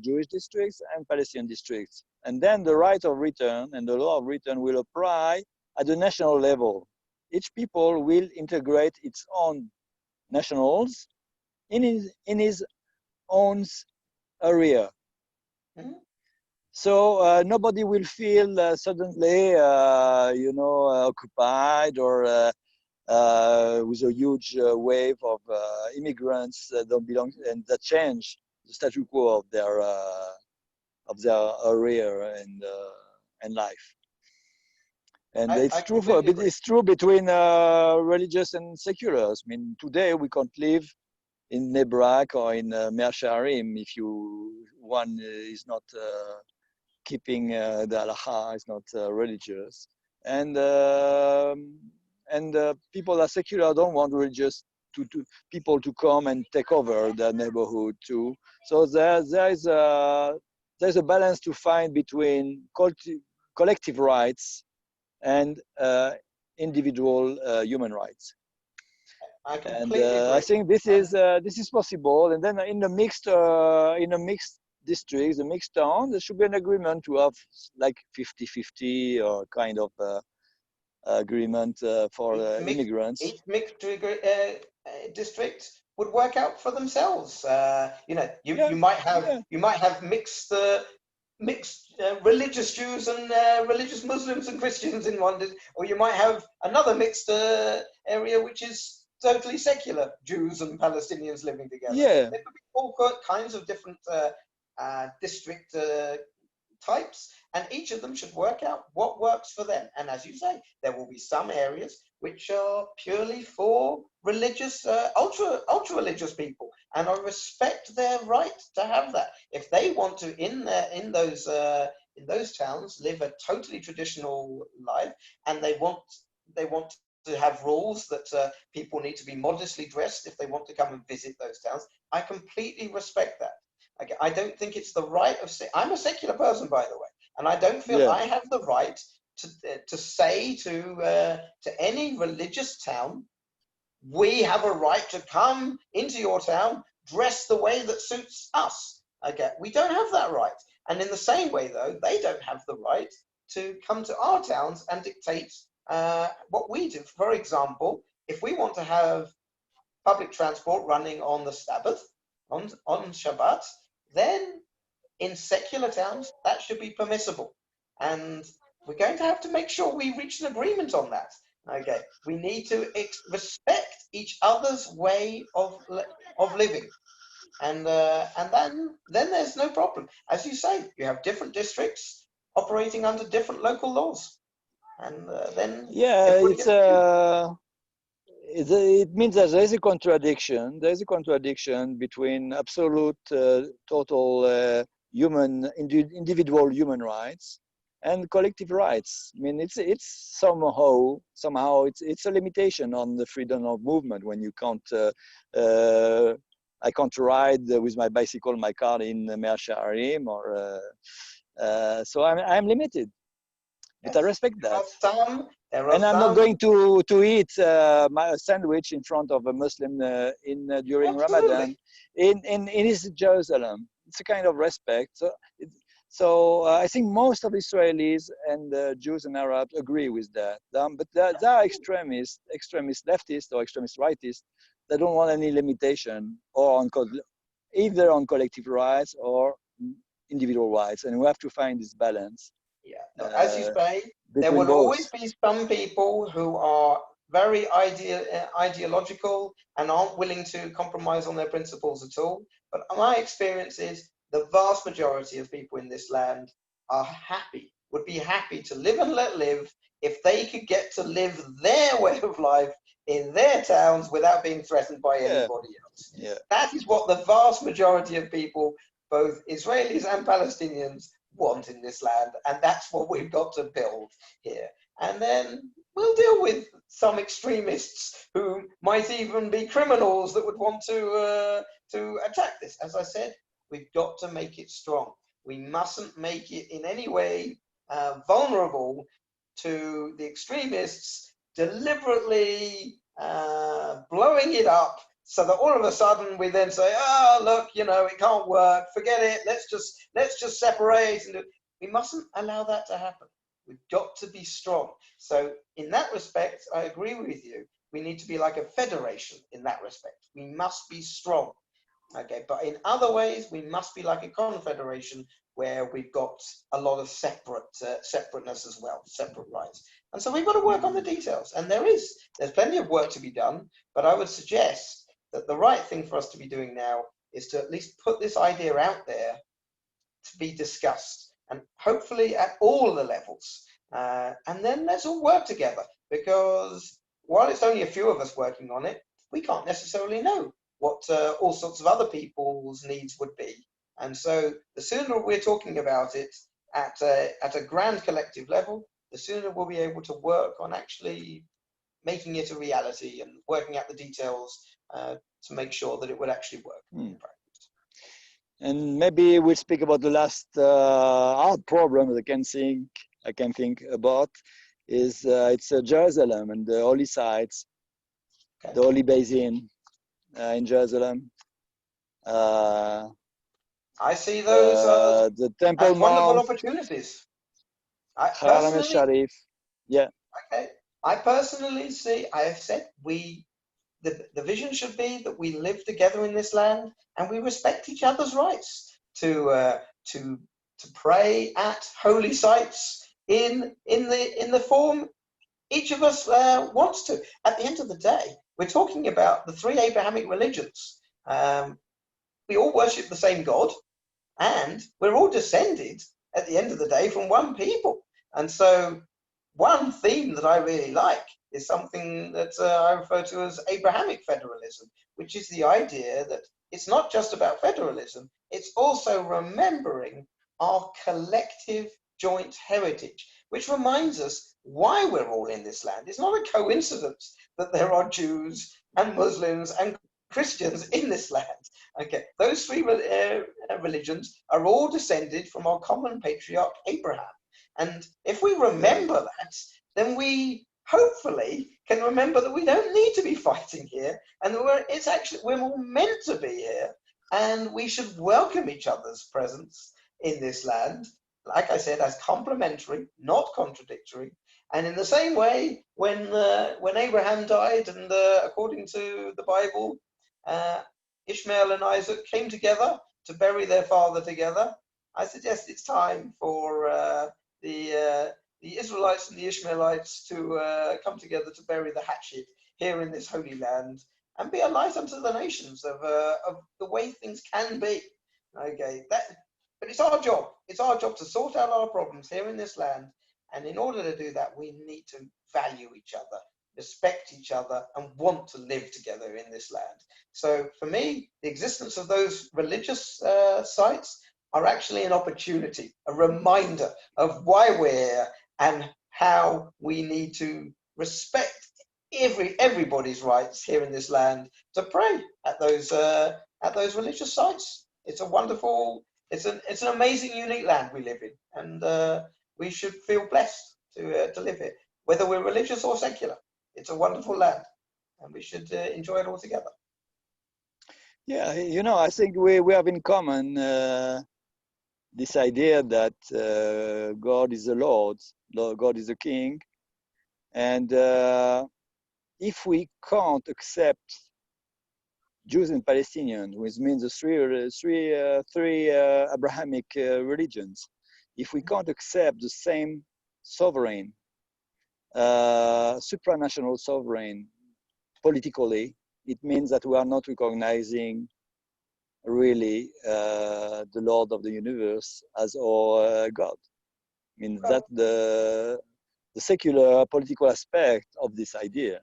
Jewish districts and Palestinian districts. And then the right of return and the law of return will apply at the national level. Each people will integrate its own nationals in his own area. Mm-hmm. So nobody will feel suddenly, occupied or with a huge wave of immigrants that don't belong and that change the statu quo of their area and life. And it's true between religious and seculars. I mean, today we can't live in Nebrak or in Mea Shearim if one is not keeping the halacha, is not religious, and people are secular don't want religious people to come and take over their neighborhood too. So there's a balance to find between collective rights and individual human rights. I completely agree. I think this is possible. And then in the mixed districts, the mixed town, there should be an agreement to have like 50-50 or kind of agreement for immigrants. Each mixed district would work out for themselves. You might have mixed religious Jews and religious Muslims and Christians in one, or you might have another mixed area which is totally secular, Jews and Palestinians living together. Yeah. There could be all kinds of different district types, and each of them should work out what works for them. And as you say, there will be some areas which are purely for religious, ultra religious people, and I respect their right to have that. If they want to, in those towns, live a totally traditional life, and they want to have rules that people need to be modestly dressed if they want to come and visit those towns, I completely respect that. I don't think it's the right of. I'm a secular person, by the way, and I don't feel I have the right to say to any religious town, we have a right to come into your town, dress the way that suits us. We don't have that right. And in the same way, though, they don't have the right to come to our towns and dictate what we do. For example, if we want to have public transport running on the Sabbath, on Shabbat, then in secular towns, that should be permissible. And we're going to have to make sure we reach an agreement on that. Okay, we need to respect each other's way of living, and then there's no problem. As you say, you have different districts operating under different local laws, and then Yeah, it means that there is a contradiction. There is a contradiction between absolute, total individual human rights and collective rights. I mean, it's somehow it's a limitation on the freedom of movement when you can't. I can't ride with my bicycle, my car in Mea Shearim, or so I'm limited. But I respect that. And I'm not going to eat my sandwich in front of a Muslim during Ramadan in East Jerusalem. It's a kind of respect. So I think most of Israelis and Jews and Arabs agree with that. But there are extremist leftists or extremist rightists that don't want any limitation or either on collective rights or individual rights, and we have to find this balance. Yeah, as you say, there will always be some people who are very ideological and aren't willing to compromise on their principles at all. But my experience is the vast majority of people in this land are would be happy to live and let live if they could get to live their way of life in their towns without being threatened by anybody else. Yeah. That is what the vast majority of people, both Israelis and Palestinians, want in this land, and that's what we've got to build here. And then we'll deal with some extremists who might even be criminals that would want to attack this. As I said, we've got to make it strong. We mustn't make it in any way vulnerable to the extremists deliberately blowing it up, so that all of a sudden we then say, oh, look, it can't work, forget it, let's just separate. And we mustn't allow that to happen. We've got to be strong. So in that respect, I agree with you. We need to be like a federation in that respect. We must be strong. Okay, but in other ways, we must be like a confederation where we've got a lot of separateness as well, separate rights. And so we've got to work on the details. And there's plenty of work to be done, but I would suggest that the right thing for us to be doing now is to at least put this idea out there to be discussed, and hopefully at all the levels. And then let's all work together, because while it's only a few of us working on it, we can't necessarily know what all sorts of other people's needs would be. And so the sooner we're talking about it at a grand collective level, the sooner we'll be able to work on actually making it a reality and working out the details to make sure that it would actually work in practice. And maybe we'll speak about the last hard problem that I can think about is it's Jerusalem and the holy sites, the Holy Basin in Jerusalem. I see those the Temple as wonderful Mount, opportunities. Haram al-Sharif. Yeah. Okay. I personally see, I have said, the vision should be that we live together in this land and we respect each other's rights to pray at holy sites in the form each of us wants to. At the end of the day, we're talking about the three Abrahamic religions. We all worship the same God, and we're all descended at the end of the day from one people. And so one theme that I really like is something that I refer to as Abrahamic Federalism, which is the idea that it's not just about federalism, it's also remembering our collective joint heritage, which reminds us why we're all in this land. It's not a coincidence that there are Jews and Muslims and Christians in this land. Okay, those three religions are all descended from our common patriarch Abraham. And if we remember that, then we hopefully can remember that we don't need to be fighting here, and that we're all meant to be here, and we should welcome each other's presence in this land, like I said, as complementary, not contradictory. And in the same way, when Abraham died, and according to the Bible, Ishmael and Isaac came together to bury their father together, I suggest it's time for the Israelites and the Ishmaelites to come together to bury the hatchet here in this holy land and be a light unto the nations of the way things can be. Okay, but it's our job. It's our job to sort out our problems here in this land. And in order to do that, we need to value each other, respect each other, and want to live together in this land. So for me, the existence of those religious sites are actually an opportunity, a reminder of why we're here and how we need to respect everybody's rights here in this land to pray at those religious sites. It's a wonderful, it's an amazing, unique land we live in, and we should feel blessed to live here, whether we're religious or secular. It's a wonderful land, and we should enjoy it all together. Yeah, you know, I think we have in common this idea that God is the Lord, God is the King, and if we can't accept Jews and Palestinians, which means the three Abrahamic religions, if we can't accept the same sovereign, supranational sovereign politically, it means that we are not recognizing really the Lord of the universe as our God. I mean, that the secular political aspect of this idea.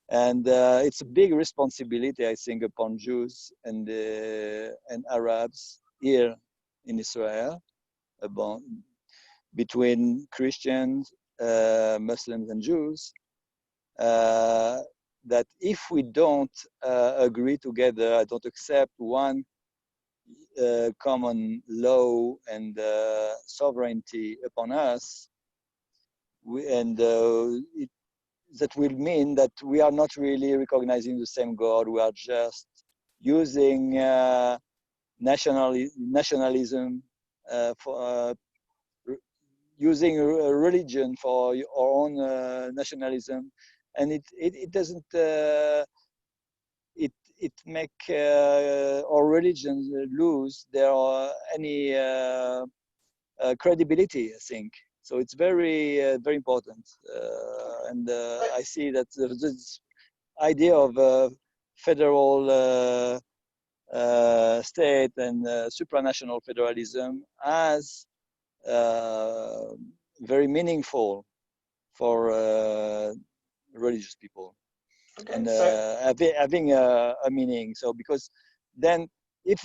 And it's a big responsibility, I think, upon Jews and Arabs here in Israel, between Christians, Muslims, and Jews, that if we don't agree together, I don't accept one common law and sovereignty upon us, that will mean that we are not really recognizing the same God. We are just using nationalism using religion for our own nationalism, and it doesn't it make our religions lose their any credibility, I think. So it's very very important, and I see that this idea of federal state and supranational federalism as very meaningful for religious people, okay, and having a meaning. So because then if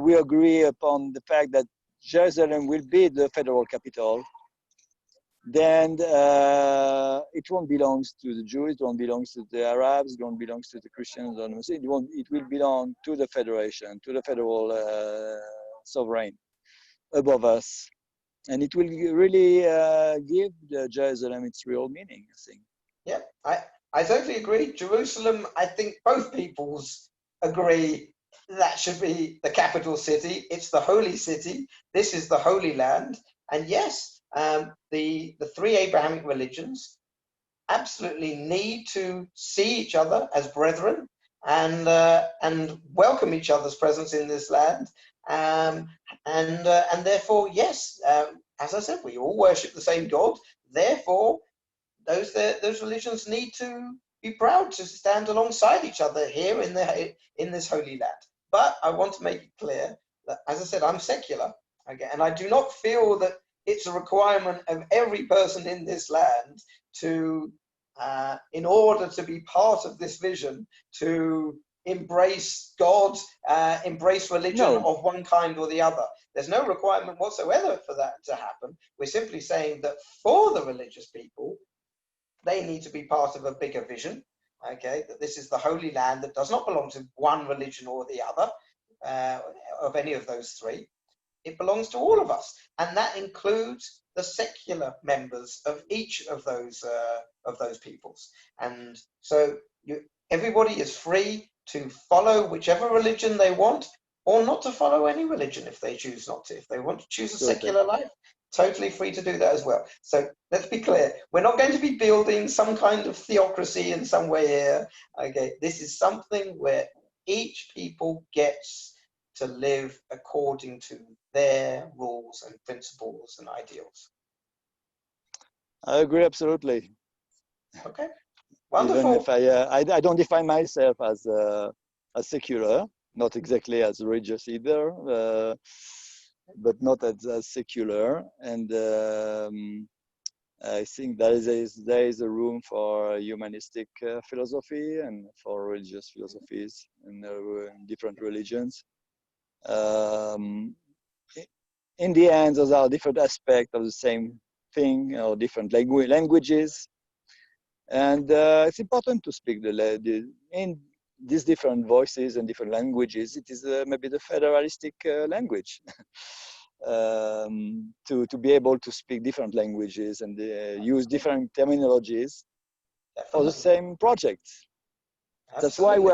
we agree upon the fact that Jerusalem will be the federal capital, then it won't belong to the Jews, it won't belong to the Arabs, it won't belong to the Christians, it will belong to the Federation, to the federal sovereign above us. And it will really give Jerusalem its real meaning, I think. Yeah, I totally agree. Jerusalem, I think both peoples agree that should be the capital city. It's the holy city. This is the Holy Land. And yes, the three Abrahamic religions absolutely need to see each other as brethren and welcome each other's presence in this land. And therefore, yes, as I said, we all worship the same God. Therefore, those religions need to be proud to stand alongside each other here in this holy land. But I want to make it clear that, as I said, I'm secular, okay, and I do not feel that it's a requirement of every person in this land to, in order to be part of this vision, to embrace God, embrace religion of one kind or the other. There's no requirement whatsoever for that to happen. We're simply saying that for the religious people, they need to be part of a bigger vision, okay, that this is the Holy Land that does not belong to one religion or the other, of any of those three. It belongs to all of us, and that includes the secular members of each of those peoples. And so everybody is free to follow whichever religion they want, or not to follow any religion if they choose not to. If they want to choose a secular life, totally free to do that as well. So let's be clear, we're not going to be building some kind of theocracy in some way here. Okay, this is something where each people gets to live according to their rules and principles and ideals. I agree absolutely. Okay, Even if wonderful. I don't define myself as secular, not exactly as religious either, but not as secular. And I think there is a room for humanistic philosophy and for religious philosophies in different religions. In the end, those are different aspects of the same thing, or different languages. And it's important to speak in these different voices and different languages. It is maybe the federalistic language. To be able to speak different languages and use different terminologies for the same project. That's why we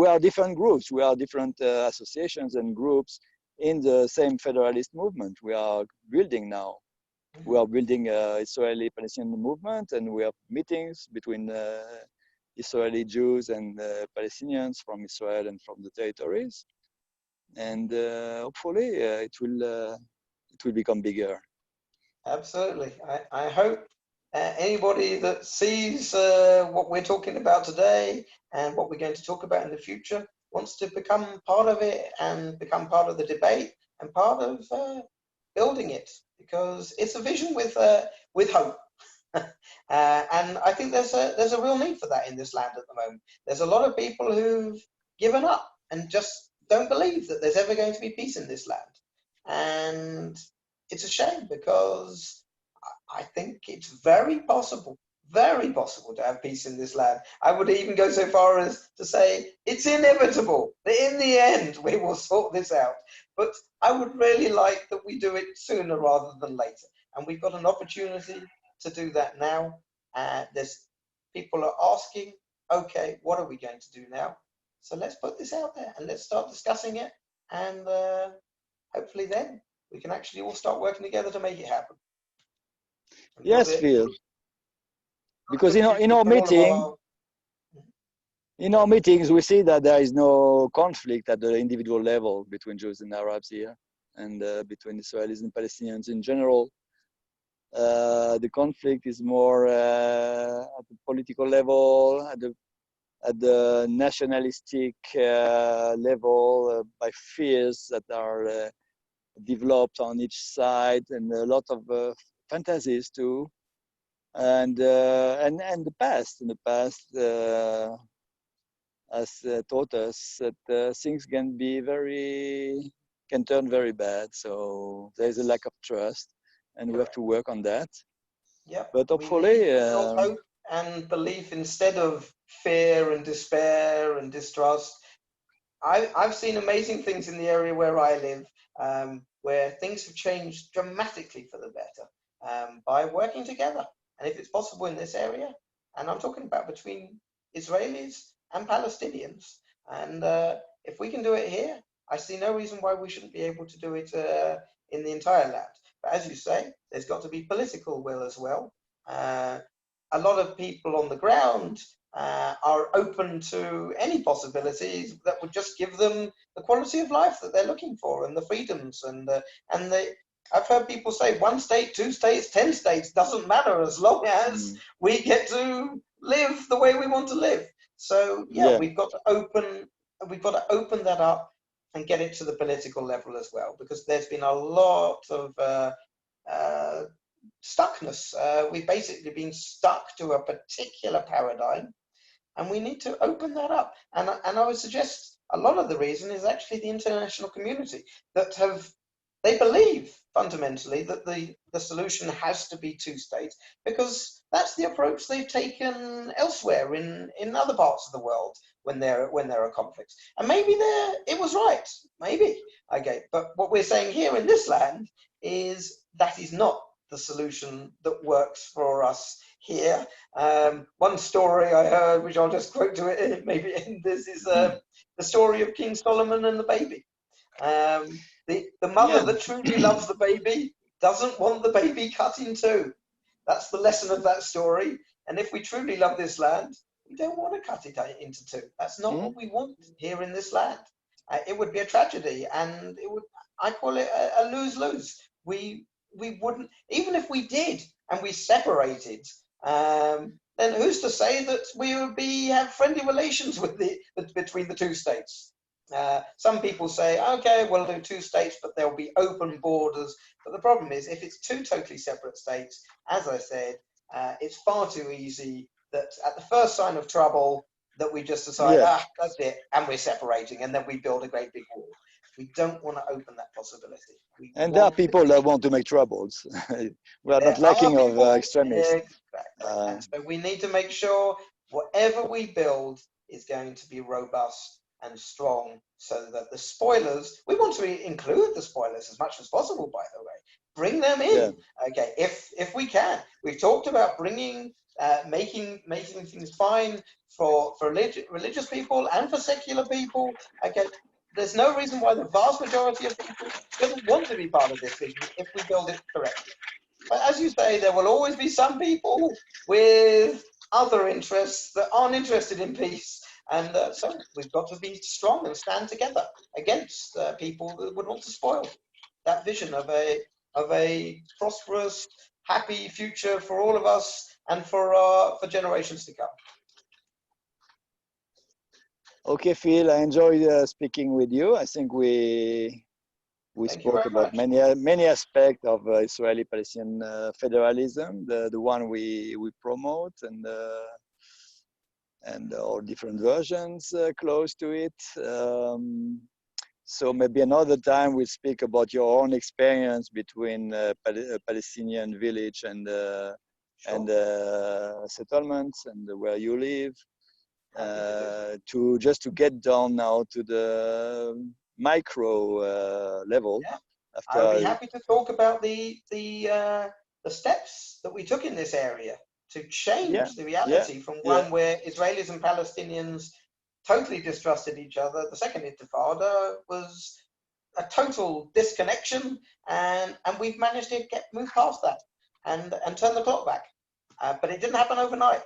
are different groups. We are different associations and groups in the same federalist movement we are building now. We are building Israeli-Palestinian movement, and we have meetings between Israeli Jews and Palestinians from Israel and from the territories. And hopefully it will become bigger. Absolutely. I hope anybody that sees what we're talking about today and what we're going to talk about in the future wants to become part of it and become part of the debate and part of building it, because it's a vision with hope. And I think there's a real need for that in this land at the moment. There's a lot of people who've given up and just don't believe that there's ever going to be peace in this land. And it's a shame, because I think it's very possible to have peace in this land. I would even go so far as to say it's inevitable that in the end we will sort this out. But I would really like that we do it sooner rather than later. And we've got an opportunity to do that now. There's people are asking, okay, what are we going to do now? So let's put this out there and let's start discussing it. And hopefully then we can actually all start working together to make it happen. Yes, Phil. Because in our meetings, we see that there is no conflict at the individual level between Jews and Arabs here, and between Israelis and Palestinians in general. The conflict is more at the political level, at the nationalistic level, by fears that are developed on each side, and a lot of fantasies too. And the past has taught us that things can turn very bad. So there's a lack of trust, and we have to work on that. Yeah, but hopefully hope and belief instead of fear and despair and distrust. I've seen amazing things in the area where I live, where things have changed dramatically for the better by working together. And if it's possible in this area, and I'm talking about between Israelis and Palestinians, and if we can do it here, I see no reason why we shouldn't be able to do it in the entire land. But as you say, there's got to be political will as well. A lot of people on the ground are open to any possibilities that would just give them the quality of life that they're looking for and the freedoms and I've heard people say 1 state, 2 states, 10 states, doesn't matter as long as we get to live the way we want to live. So yeah, we've got to open that up and get it to the political level as well, because there's been a lot of stuckness. We've basically been stuck to a particular paradigm, and we need to open that up. And I would suggest a lot of the reason is actually the international community that they believe fundamentally that the solution has to be 2 states, because that's the approach they've taken elsewhere in other parts of the world when there are conflicts. And maybe it was right, maybe. Okay, but what we're saying here in this land is that is not the solution that works for us here. One story I heard, which I'll just quote to it, maybe in this, is the story of King Solomon and the baby. The mother that truly loves the baby doesn't want the baby cut in 2. That's the lesson of that story. And if we truly love this land, we don't want to cut it into 2. That's not what we want here in this land. it would be a tragedy, and it would. I call it a lose-lose. We wouldn't, even if we did and we separated. Then who's to say that we would have friendly relations with between the two states? Some people say, okay, we'll do two states, but there'll be open borders. But the problem is, if it's two totally separate states, as I said, it's far too easy that at the first sign of trouble, that we just decide, that's it, and we're separating, and then we build a great big wall. We don't want to open that possibility. And there are people that want to make troubles. We are not lacking of extremists. Exactly. And so we need to make sure whatever we build is going to be robust and strong, so that the spoilers, we want to include the spoilers as much as possible, by the way. Bring them in, okay, if we can. We've talked about bringing, making things fine for religious people and for secular people, okay. There's no reason why the vast majority of people shouldn't want to be part of this vision if we build it correctly. But as you say, there will always be some people with other interests that aren't interested in peace. And so we've got to be strong and stand together against people that would want to spoil that vision of a prosperous, happy future for all of us and for generations to come. Okay, Phil, I enjoyed speaking with you. I think we spoke about many aspects of Israeli-Palestinian federalism, the one we promote, and all different versions close to it. So maybe another time we'll speak about your own experience between Palestinian village and settlements and where you live. To get down now to the micro level. Yeah. I'd be happy to talk about the steps that we took in this area to change the reality from one where Israelis and Palestinians totally distrusted each other. The second Intifada was a total disconnection, and we've managed to move past that and turn the clock back. But it didn't happen overnight.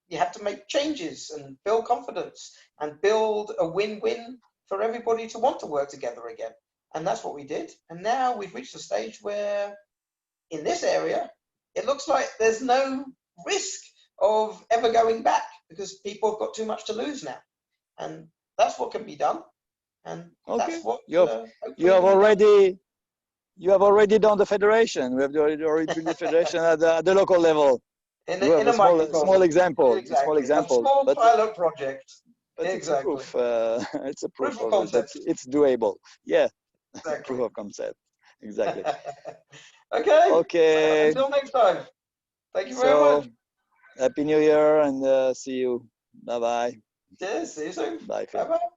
You have to make changes and build confidence and build a win-win for everybody to want to work together again. And that's what we did. And now we've reached a stage where in this area, it looks like there's no risk of ever going back because people have got too much to lose now. And that's what can be done. And that's what you have already done the federation. We have already done the federation at the local level. In a small example, exactly. A small pilot project. But exactly. It's a proof of concept. It's doable. Yeah, exactly. Proof of concept. Exactly. Okay. Until next time. Thank you very much. Happy New Year and see you. Bye bye. Cheers. See you soon. Bye. Bye bye.